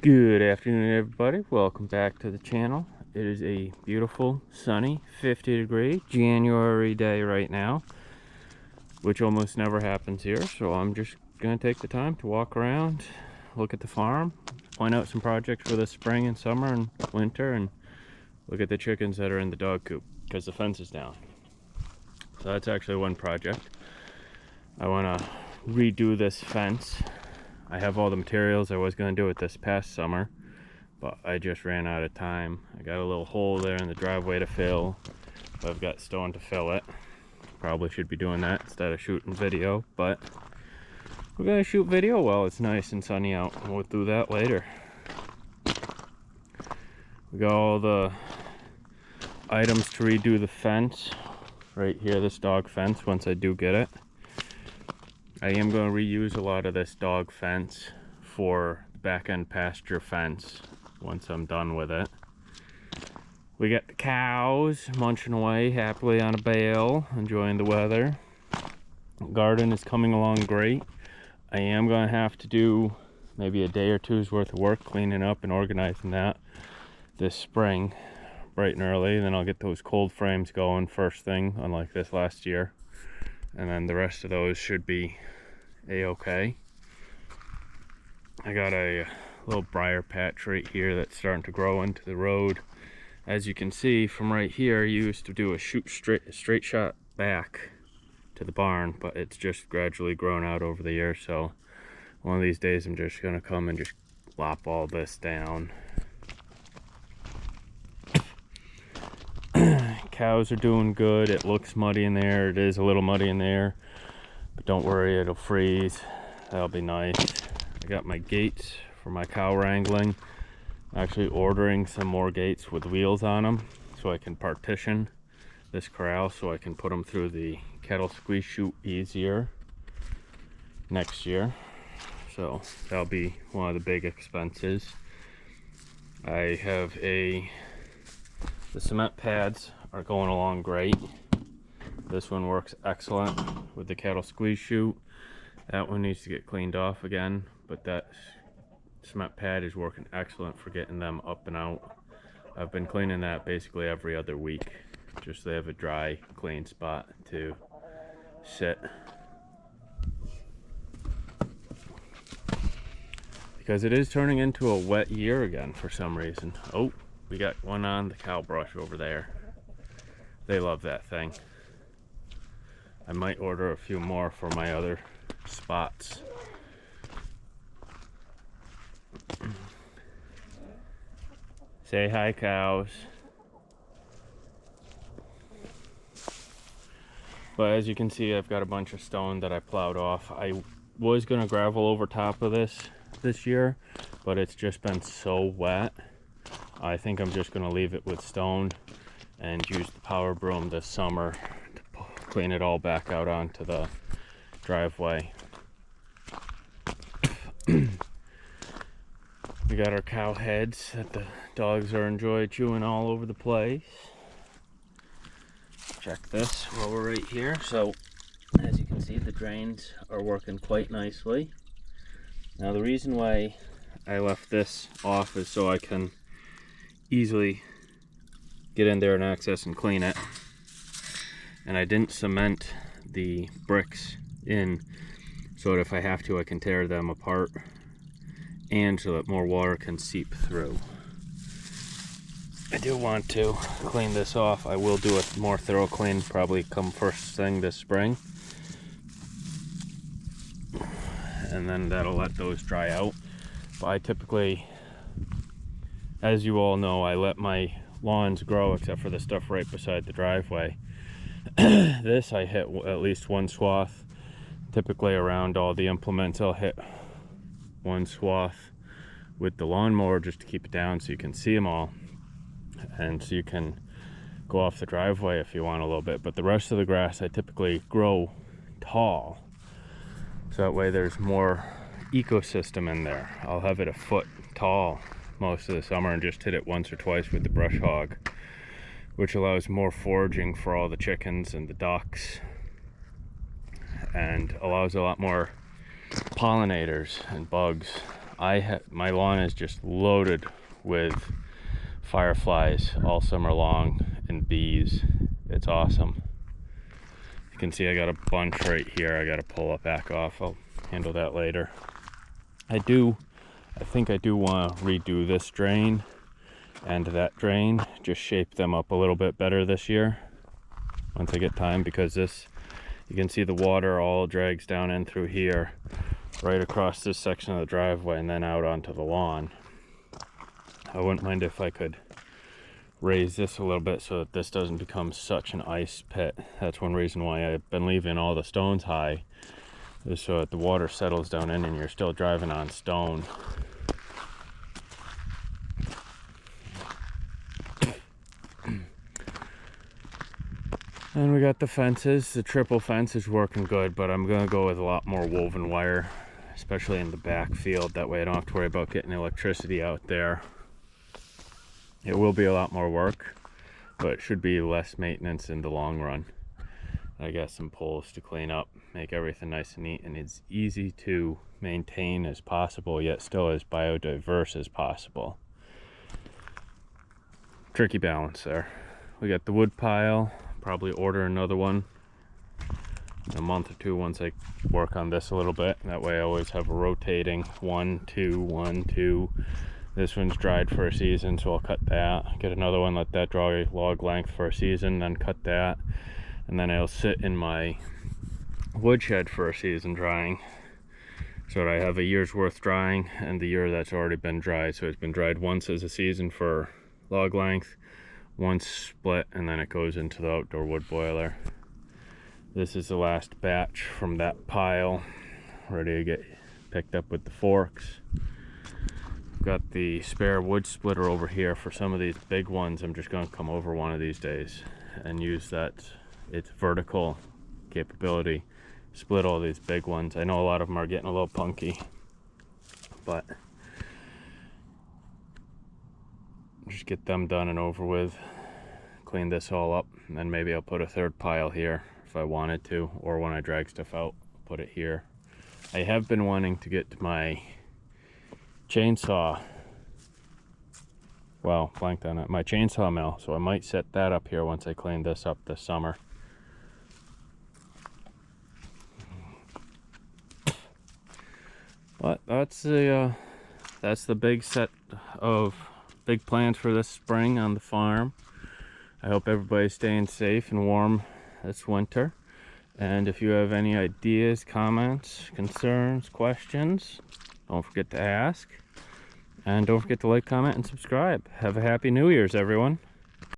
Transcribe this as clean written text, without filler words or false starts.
Good afternoon, everybody. Welcome back to the channel. It is a beautiful, sunny, 50-degree January day right now, which almost never happens here. So I'm just going to take the time to walk around, look at the farm, point out some projects for the spring and summer and winter, and look at the chickens that are in the dog coop because the fence is down. So that's actually one project. I want to redo this fence. I have all the materials. I was going to do it this past summer, but I just ran out of time. I got a little hole there in the driveway to fill. I've got stone to fill it. Probably should be doing that instead of shooting video, but we're going to shoot video while it's nice and sunny out. We'll do that later. We got all the items to redo the fence right here, this dog fence, once I do get it. I am going to reuse a lot of this dog fence for the back end pasture fence once I'm done with it. We got the cows munching away happily on a bale, enjoying the weather. The garden is coming along great. I am going to have to do maybe a day or two's worth of work cleaning up and organizing that this spring, bright and early. Then I'll get those cold frames going first thing, unlike this last year. And then the rest of those should be a-okay. I got a little briar patch right here that's starting to grow into the road. As you can see from right here, you used to do a straight shot back to the barn, but it's just gradually grown out over the years. So one of these days I'm just gonna come and just lop all this down. Cows are doing good. It looks muddy in there. It is a little muddy in there, but don't worry, it'll freeze. That'll be nice. I got my gates for my cow wrangling. I'm actually ordering some more gates with wheels on them so I can partition this corral so I can put them through the cattle squeeze chute easier next year. So that'll be one of the big expenses. I have the cement pads are going along great. This one works excellent with the cattle squeeze chute. That one needs to get cleaned off again, but that cement pad is working excellent for getting them up and out. I've been cleaning that basically every other week, just so they have a dry, clean spot to sit. Because it is turning into a wet year again for some reason. Oh, we got one on the cow brush over there. They love that thing. I might order a few more for my other spots. Say hi, cows. But as you can see, I've got a bunch of stone that I plowed off. I was gonna gravel over top of this year, but it's just been so wet. I think I'm just gonna leave it with stone and use the power broom this summer to clean it all back out onto the driveway. We got our cow heads that the dogs are enjoying chewing all over the place. Check this while we're right here. So as you can see, the drains are working quite nicely. Now the reason why I left this off is so I can easily get in there and access and clean it. And I didn't cement the bricks in so that if I have to, I can tear them apart, and so that more water can seep through. I do want to clean this off. I will do a more thorough clean probably come first thing this spring, and then that'll let those dry out. But I typically, as you all know, I let my lawns grow except for the stuff right beside the driveway. This I hit at least one swath. Typically around all the implements I'll hit one swath with the lawnmower just to keep it down so you can see them all, and so you can go off the driveway if you want a little bit. But the rest of the grass I typically grow tall, so that way there's more ecosystem in there. I'll have it a foot tall most of the summer and just hit it once or twice with the brush hog, which allows more foraging for all the chickens and the ducks, and allows a lot more pollinators and bugs My lawn is just loaded with fireflies all summer long and bees. It's awesome. You can see I got a bunch right here. I got to pull it back off. I'll handle that later. I think I do want to redo this drain and that drain, just shape them up a little bit better this year once I get time, because this, you can see the water all drags down in through here, right across this section of the driveway and then out onto the lawn. I wouldn't mind if I could raise this a little bit so that this doesn't become such an ice pit. That's one reason why I've been leaving all the stones high, is so that the water settles down in and you're still driving on stone. And we got the fences. The triple fence is working good, but I'm gonna go with a lot more woven wire, especially in the back field. That way I don't have to worry about getting electricity out there. It will be a lot more work, but it should be less maintenance in the long run. I got some poles to clean up, make everything nice and neat, and it's easy to maintain as possible, yet still as biodiverse as possible. Tricky balance there. We got the wood pile. Probably order another one in a month or two once I work on this a little bit. That way I always have a rotating 1, 2, 1, 2. This one's dried for a season, so I'll cut that. Get another one, let that draw a log length for a season, then cut that. And then it'll sit in my woodshed for a season drying, so that I have a year's worth drying and the year that's already been dried. So it's been dried once as a season for log length, once split, and then it goes into the outdoor wood boiler. This is the last batch from that pile, ready to get picked up with the forks. Got the spare wood splitter over here for some of these big ones. I'm just going to come over one of these days and use that, its vertical capability, split all these big ones. I know a lot of them are getting a little punky, but just get them done and over with, clean this all up, and then maybe I'll put a third pile here if I wanted to, or when I drag stuff out, put it here. I have been wanting to get to my chainsaw, well, blanked on it, my chainsaw mill, so I might set that up here once I clean this up this summer. But that's the big set of big plans for this spring on the farm. I hope everybody's staying safe and warm this winter. And if you have any ideas, comments, concerns, questions, don't forget to ask. And don't forget to like, comment, and subscribe. Have a happy New Year's, everyone.